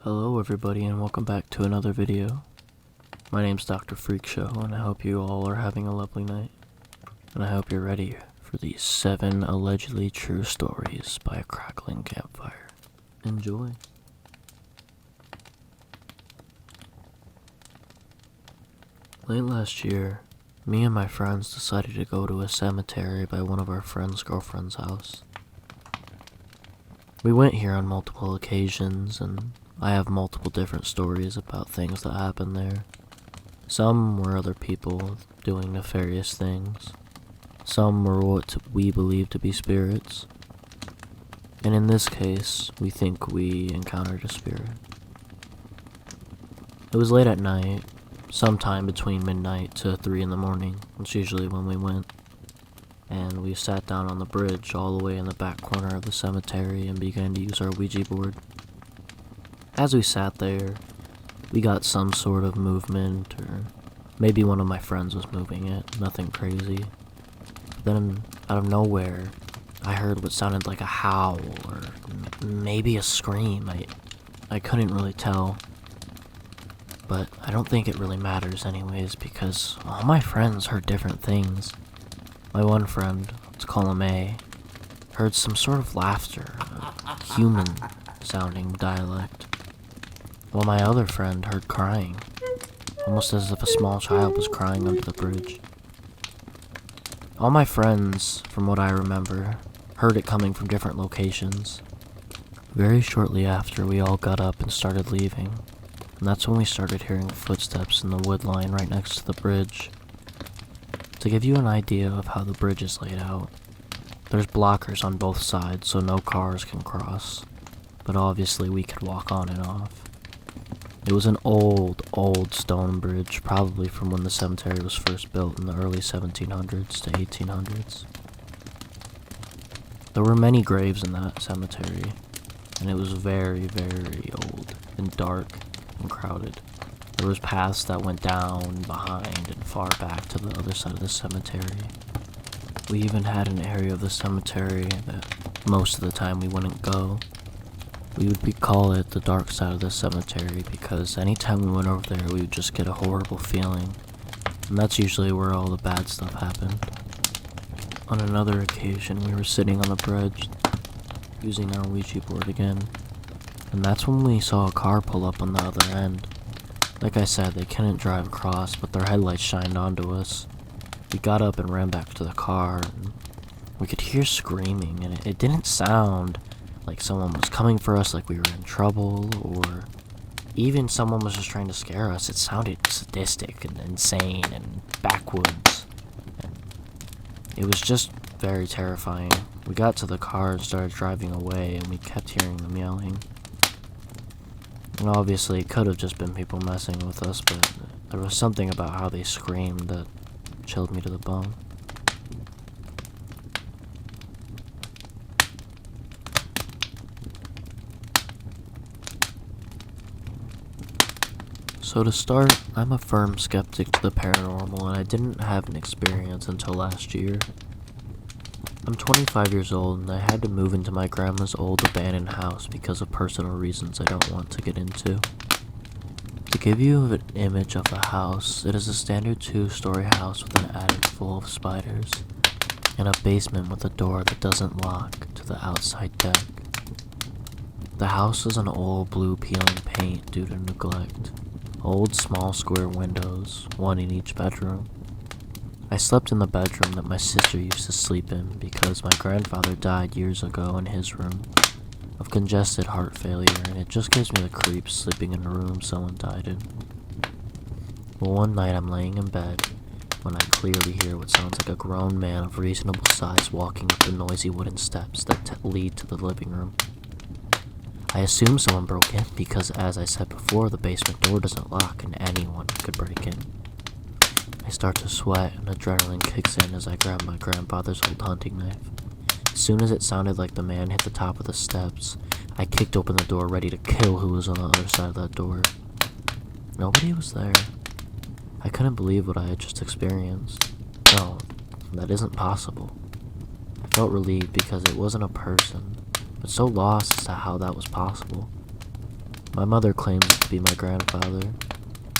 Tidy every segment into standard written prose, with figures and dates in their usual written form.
Hello everybody and welcome back to another video. My name's Dr. Freakshow and I hope you all are having a lovely night. And I hope you're ready for these 7 allegedly true stories by a crackling campfire. Enjoy. Late last year, me and my friends decided to go to a cemetery by one of our friends' girlfriend's house. We went here on multiple occasions, and I have multiple different stories about things that happened there. Some were other people doing nefarious things. Some were what we believe to be spirits. And in this case, we think we encountered a spirit. It was late at night, sometime between midnight to 3 in the morning. That's usually when we went. And we sat down on the bridge all the way in the back corner of the cemetery and began to use our Ouija board. As we sat there, we got some sort of movement, or maybe one of my friends was moving it, nothing crazy. But then, out of nowhere, I heard what sounded like a howl, or maybe a scream. I couldn't really tell. But I don't think it really matters anyways, because all my friends heard different things. My one friend, let's call him A, heard some sort of laughter, a human-sounding dialect, while my other friend heard crying, almost as if a small child was crying under the bridge. All my friends, from what I remember, heard it coming from different locations. Very shortly after, we all got up and started leaving, and that's when we started hearing footsteps in the wood line right next to the bridge. To give you an idea of how the bridge is laid out, there's blockers on both sides so no cars can cross, but obviously we could walk on and off. It was an old stone bridge, probably from when the cemetery was first built in the early 1700s to 1800s. There were many graves in that cemetery, and it was very, very old and dark and crowded. There was paths that went down, behind, and far back to the other side of the cemetery. We even had an area of the cemetery that most of the time we wouldn't go. We would call it the dark side of the cemetery because anytime we went over there we would just get a horrible feeling. And that's usually where all the bad stuff happened. On another occasion we were sitting on the bridge, using our Ouija board again. And that's when we saw a car pull up on the other end. Like I said, they couldn't drive across, but their headlights shined onto us. We got up and ran back to the car, and we could hear screaming, and it didn't sound like someone was coming for us, like we were in trouble, or even someone was just trying to scare us. It sounded sadistic and insane and backwoods. And it was just very terrifying. We got to the car and started driving away, and we kept hearing them yelling. And obviously it could have just been people messing with us, but there was something about how they screamed that chilled me to the bone. So to start, I'm a firm skeptic to the paranormal, and I didn't have an experience until last year. I'm 25 years old, and I had to move into my grandma's old abandoned house because of personal reasons I don't want to get into. To give you an image of the house, it is a standard 2-story house with an attic full of spiders, and a basement with a door that doesn't lock to the outside deck. The house is an old blue peeling paint due to neglect. Old small square windows, one in each bedroom. I slept in the bedroom that my sister used to sleep in because my grandfather died years ago in his room of congested heart failure, and it just gives me the creeps sleeping in a room someone died in. Well, one night I'm laying in bed when I clearly hear what sounds like a grown man of reasonable size walking up the noisy wooden steps that lead to the living room. I assume someone broke in because, as I said before, the basement door doesn't lock and anyone could break in. I start to sweat and adrenaline kicks in as I grab my grandfather's old hunting knife. As soon as it sounded like the man hit the top of the steps, I kicked open the door ready to kill who was on the other side of that door. Nobody was there. I couldn't believe what I had just experienced. No, that isn't possible. I felt relieved because it wasn't a person, but so lost as to how that was possible. My mother claims it to be my grandfather.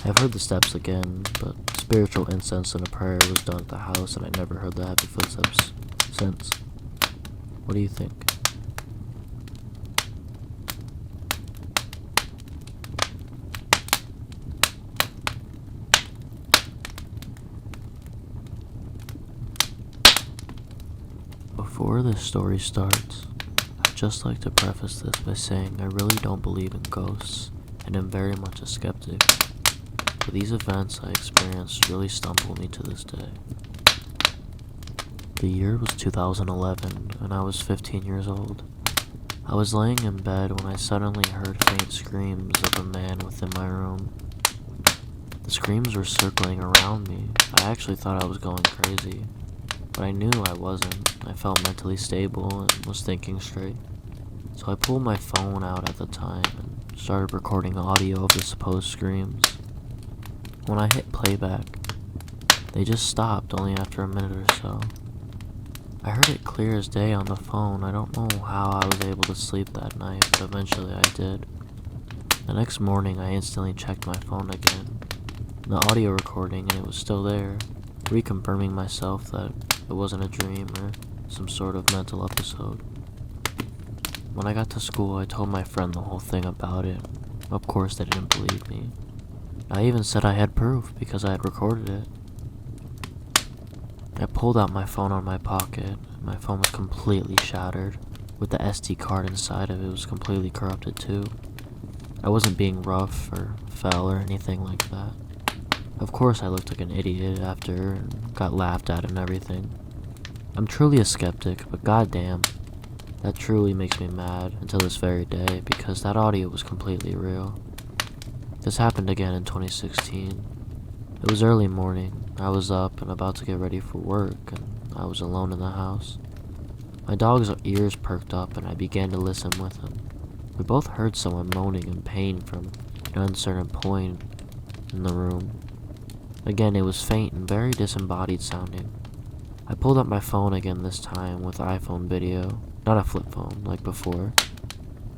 I've heard the steps again, but spiritual incense and a prayer was done at the house, and I never heard the heavy footsteps since. What do you think? Before this story starts, I'd just like to preface this by saying I really don't believe in ghosts, and am very much a skeptic. But these events I experienced really stumble me to this day. The year was 2011, and I was 15 years old. I was laying in bed when I suddenly heard faint screams of a man within my room. The screams were circling around me. I actually thought I was going crazy, but I knew I wasn't. I felt mentally stable and was thinking straight. So I pulled my phone out at the time and started recording audio of the supposed screams. When I hit playback, they just stopped only after a minute or so. I heard it clear as day on the phone. I don't know how I was able to sleep that night, but eventually I did. The next morning, I instantly checked my phone again, the audio recording, and it was still there, reconfirming myself that it wasn't a dream or some sort of mental episode. When I got to school, I told my friend the whole thing about it. Of course, they didn't believe me. I even said I had proof because I had recorded it. I pulled out my phone on my pocket. My phone was completely shattered, with the SD card inside of it was completely corrupted too. I wasn't being rough or foul or anything like that. Of course I looked like an idiot after and got laughed at and everything. I'm truly a skeptic, but goddamn, that truly makes me mad until this very day because that audio was completely real. This happened again in 2016. It was early morning. I was up and about to get ready for work, and I was alone in the house. My dog's ears perked up, and I began to listen with him. We both heard someone moaning in pain from an uncertain point in the room. Again, it was faint and very disembodied sounding. I pulled up my phone again, this time with iPhone video, not a flip phone like before.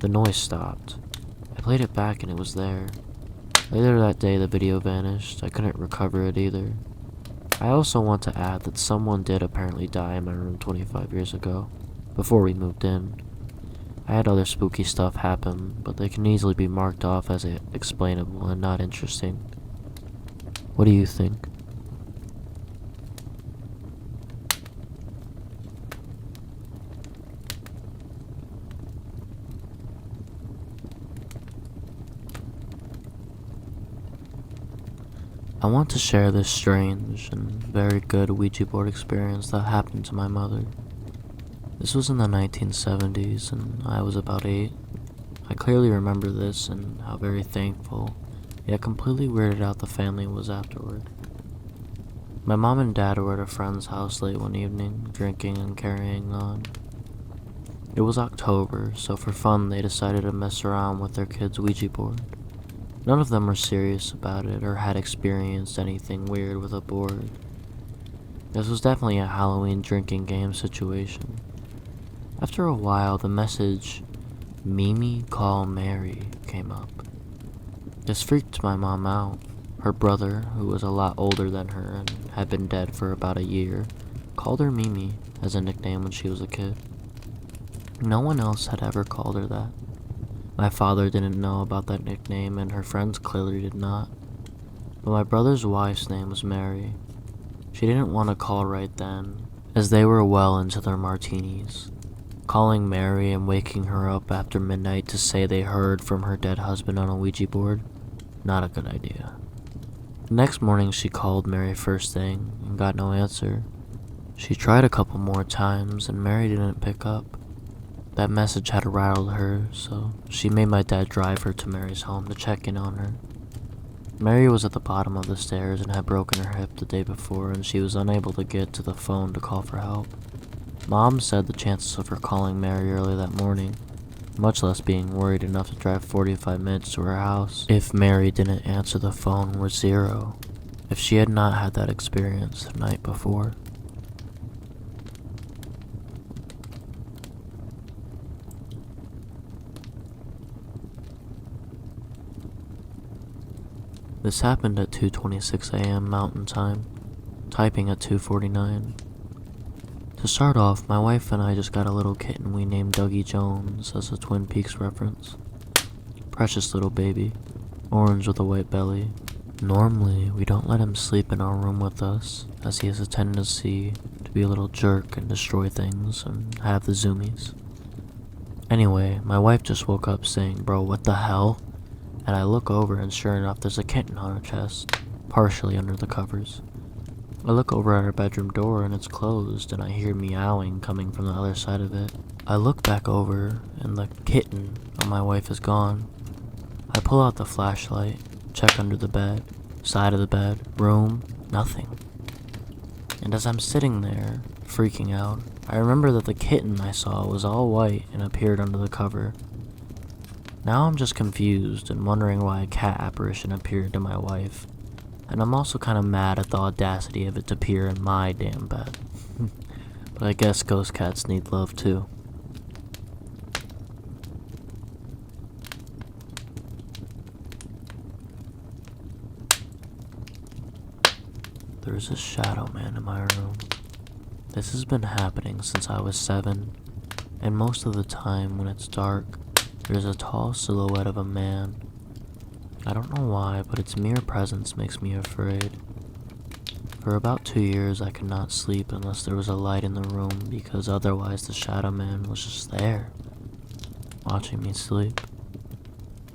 The noise stopped. I played it back and it was there. Later that day, the video vanished. I couldn't recover it either. I also want to add that someone did apparently die in my room 25 years ago, before we moved in. I had other spooky stuff happen, but they can easily be marked off as explainable and not interesting. What do you think? I want to share this strange and very good Ouija board experience that happened to my mother. This was in the 1970s and I was about 8. I clearly remember this and how very thankful, yet completely weirded out the family was afterward. My mom and dad were at a friend's house late one evening, drinking and carrying on. It was October, so for fun they decided to mess around with their kids' Ouija board. None of them were serious about it or had experienced anything weird with a board. This was definitely a Halloween drinking game situation. After a while, the message, "Mimi, call Mary," came up. This freaked my mom out. Her brother, who was a lot older than her and had been dead for about a year, called her Mimi as a nickname when she was a kid. No one else had ever called her that. My father didn't know about that nickname, and her friends clearly did not. But my brother's wife's name was Mary. She didn't want to call right then, as they were well into their martinis. Calling Mary and waking her up after midnight to say they heard from her dead husband on a Ouija board, not a good idea. The next morning she called Mary first thing and got no answer. She tried a couple more times and Mary didn't pick up. That message had rattled her, so she made my dad drive her to Mary's home to check in on her. Mary was at the bottom of the stairs and had broken her hip the day before, and she was unable to get to the phone to call for help. Mom said the chances of her calling Mary early that morning, much less being worried enough to drive 45 minutes to her house if Mary didn't answer the phone, were 0, if she had not had that experience the night before. This happened at 2:26 a.m. Mountain Time, typing at 2:49. To start off, my wife and I just got a little kitten we named Dougie Jones as a Twin Peaks reference. Precious little baby, orange with a white belly. Normally, we don't let him sleep in our room with us, as he has a tendency to be a little jerk and destroy things and have the zoomies. Anyway, my wife just woke up saying, "Bro, what the hell?" And I look over and sure enough there's a kitten on her chest, partially under the covers. I look over at her bedroom door and it's closed and I hear meowing coming from the other side of it. I look back over and the kitten on my wife is gone. I pull out the flashlight, check under the bed, side of the bed, room, nothing. And as I'm sitting there, freaking out, I remember that the kitten I saw was all white and appeared under the cover. Now I'm just confused and wondering why a cat apparition appeared to my wife. And I'm also kind of mad at the audacity of it to appear in my damn bed. But I guess ghost cats need love too. There's a shadow man in my room. This has been happening since I was 7, and most of the time when it's dark, there's a tall silhouette of a man. I don't know why, but its mere presence makes me afraid. For about 2 years I could not sleep unless there was a light in the room because otherwise the shadow man was just there, watching me sleep.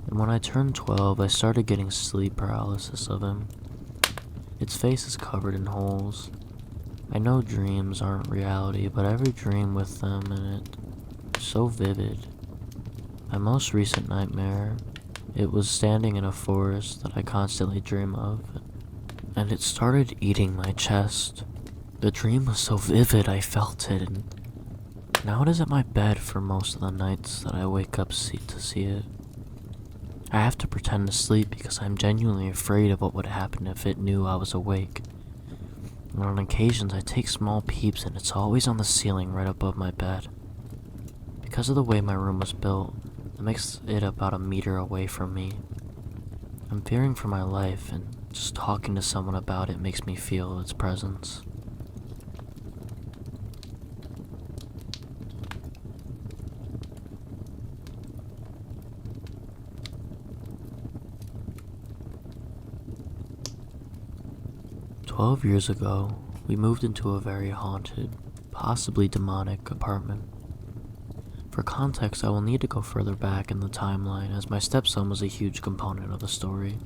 And when I turned 12, I started getting sleep paralysis of him. Its face is covered in holes. I know dreams aren't reality, but every dream with them in it is so vivid. My most recent nightmare, it was standing in a forest that I constantly dream of, and it started eating my chest. The dream was so vivid I felt it, and now it is at my bed for most of the nights that I wake up to see it. I have to pretend to sleep because I'm genuinely afraid of what would happen if it knew I was awake. And on occasions I take small peeps and it's always on the ceiling right above my bed. Because of the way my room was built, it makes it about a meter away from me. I'm fearing for my life, and just talking to someone about it makes me feel its presence. "12 years ago, we moved into a very haunted, possibly demonic apartment. For context, I will need to go further back in the timeline as my stepson was a huge component of the story.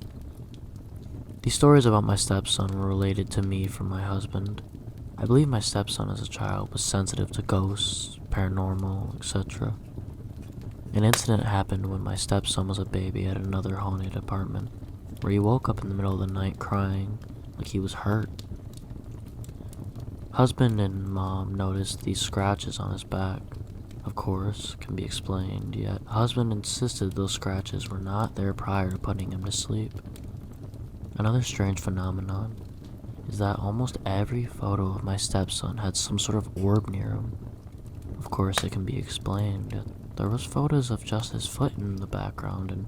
These stories about my stepson were related to me from my husband. I believe my stepson as a child was sensitive to ghosts, paranormal, etc. An incident happened when my stepson was a baby at another haunted apartment, where he woke up in the middle of the night crying like he was hurt. Husband and mom noticed these scratches on his back. Of course, can be explained, yet husband insisted those scratches were not there prior to putting him to sleep. Another strange phenomenon is that almost every photo of my stepson had some sort of orb near him. Of course, it can be explained, yet there was photos of just his foot in the background and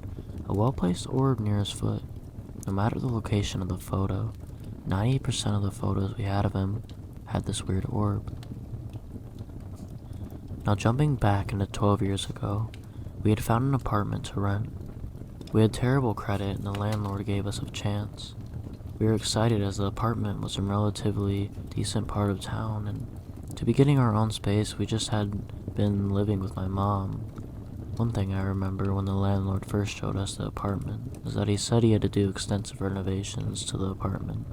a well-placed orb near his foot. No matter the location of the photo, 90% of the photos we had of him had this weird orb. Now jumping back into 12 years ago, we had found an apartment to rent. We had terrible credit and the landlord gave us a chance. We were excited as the apartment was in a relatively decent part of town, and to be getting our own space we just had been living with my mom. One thing I remember when the landlord first showed us the apartment is that he said he had to do extensive renovations to the apartment,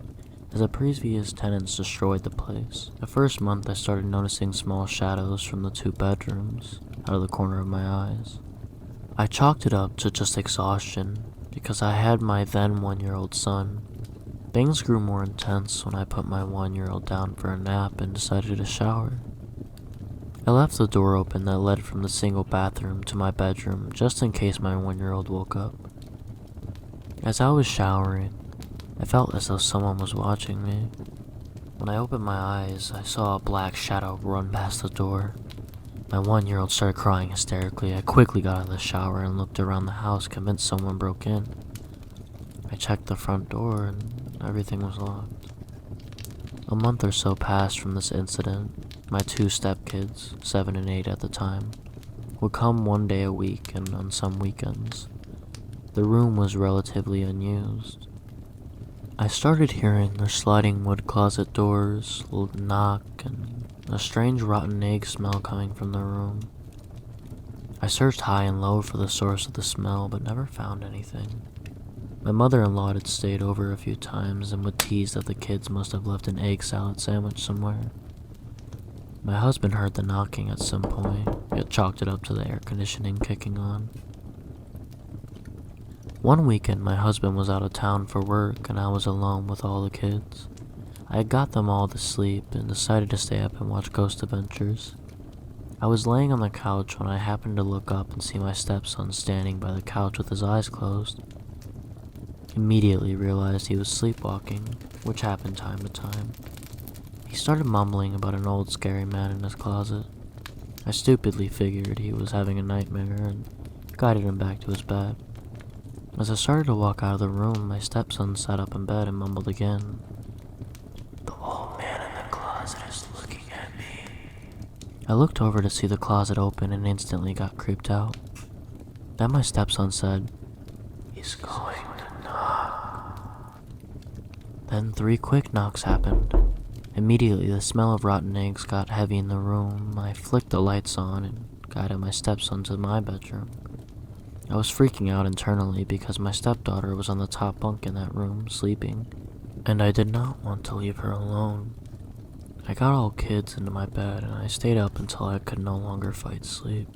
as the previous tenants destroyed the place. The first month I started noticing small shadows from the 2 bedrooms out of the corner of my eyes. I chalked it up to just exhaustion because I had my then 1-year-old son. Things grew more intense when I put my 1-year-old down for a nap and decided to shower. I left the door open that led from the single bathroom to my bedroom just in case my 1-year-old woke up. As I was showering, I felt as though someone was watching me. When I opened my eyes, I saw a black shadow run past the door. My 1-year-old started crying hysterically. I quickly got out of the shower and looked around the house, convinced someone broke in. I checked the front door and everything was locked. A month or so passed from this incident. My 2 stepkids, 7 and 8 at the time, would come 1 day a week and on some weekends. The room was relatively unused. I started hearing their sliding wood closet doors knock and a strange rotten egg smell coming from the room. I searched high and low for the source of the smell but never found anything. My mother-in-law had stayed over a few times and would tease that the kids must have left an egg salad sandwich somewhere. My husband heard the knocking at some point, yet chalked it up to the air conditioning kicking on. One weekend, my husband was out of town for work and I was alone with all the kids. I had got them all to sleep and decided to stay up and watch Ghost Adventures. I was laying on the couch when I happened to look up and see my stepson standing by the couch with his eyes closed. Immediately realized he was sleepwalking, which happened time to time. He started mumbling about an old scary man in his closet. I stupidly figured he was having a nightmare and guided him back to his bed. As I started to walk out of the room, my stepson sat up in bed and mumbled again. "The old man in the closet is looking at me." I looked over to see the closet open and instantly got creeped out. Then my stepson said, "He's going to knock." Then 3 quick knocks happened. Immediately the smell of rotten eggs got heavy in the room. I flicked the lights on and guided my stepson to my bedroom. I was freaking out internally because my stepdaughter was on the top bunk in that room, sleeping, and I did not want to leave her alone. I got all kids into my bed and I stayed up until I could no longer fight sleep.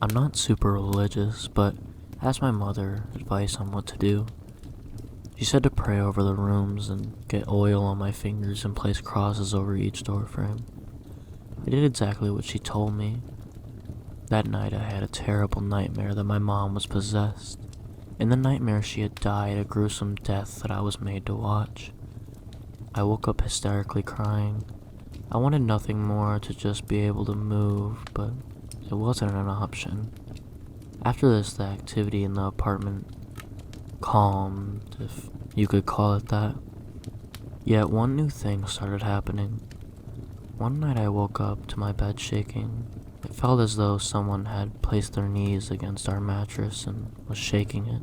I'm not super religious, but asked my mother advice on what to do. She said to pray over the rooms and get oil on my fingers and place crosses over each door frame. I did exactly what she told me. That night I had a terrible nightmare that my mom was possessed. In the nightmare she had died a gruesome death that I was made to watch. I woke up hysterically crying. I wanted nothing more to just be able to move, but it wasn't an option. After this, the activity in the apartment calmed, if you could call it that. Yet one new thing started happening. One night I woke up to my bed shaking. It felt as though someone had placed their knees against our mattress and was shaking it.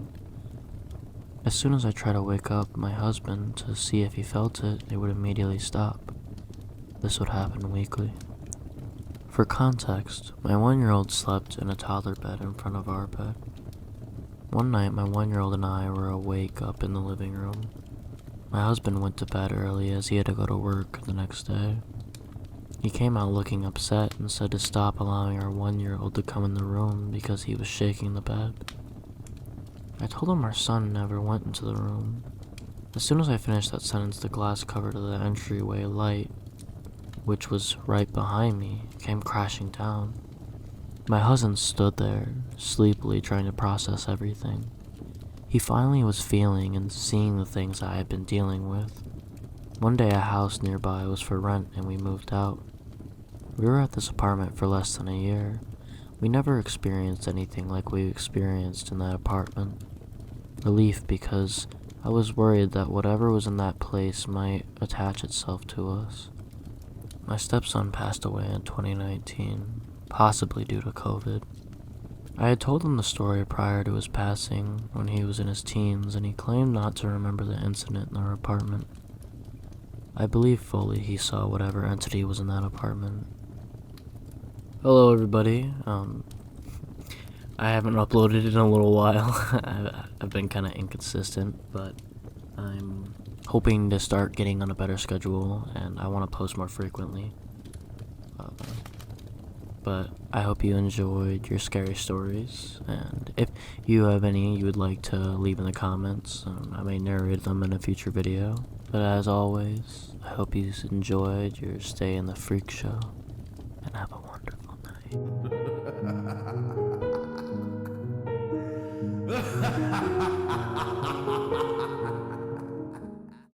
As soon as I tried to wake up my husband to see if he felt it, it would immediately stop. This would happen weekly. For context, my 1-year-old slept in a toddler bed in front of our bed. One night, my 1-year-old and I were awake up in the living room. My husband went to bed early as he had to go to work the next day. He came out looking upset and said to stop allowing our 1-year-old to come in the room because he was shaking the bed. I told him our son never went into the room. As soon as I finished that sentence, the glass cover to the entryway light, which was right behind me, came crashing down. My husband stood there, sleepily trying to process everything. He finally was feeling and seeing the things I had been dealing with. One day a house nearby was for rent and we moved out. We were at this apartment for less than a year. We never experienced anything like we experienced in that apartment. Relief because I was worried that whatever was in that place might attach itself to us. My stepson passed away in 2019, possibly due to COVID. I had told him the story prior to his passing when he was in his teens, and he claimed not to remember the incident in our apartment. I believe fully he saw whatever entity was in that apartment. Hello everybody, I haven't uploaded in a little while. I've been kind of inconsistent, but I'm hoping to start getting on a better schedule, and I want to post more frequently. But I hope you enjoyed your scary stories, and if you have any you would like to leave in the comments, I may narrate them in a future video. But as always, I hope you enjoyed your stay in the Freak Show, and have a wonderful night.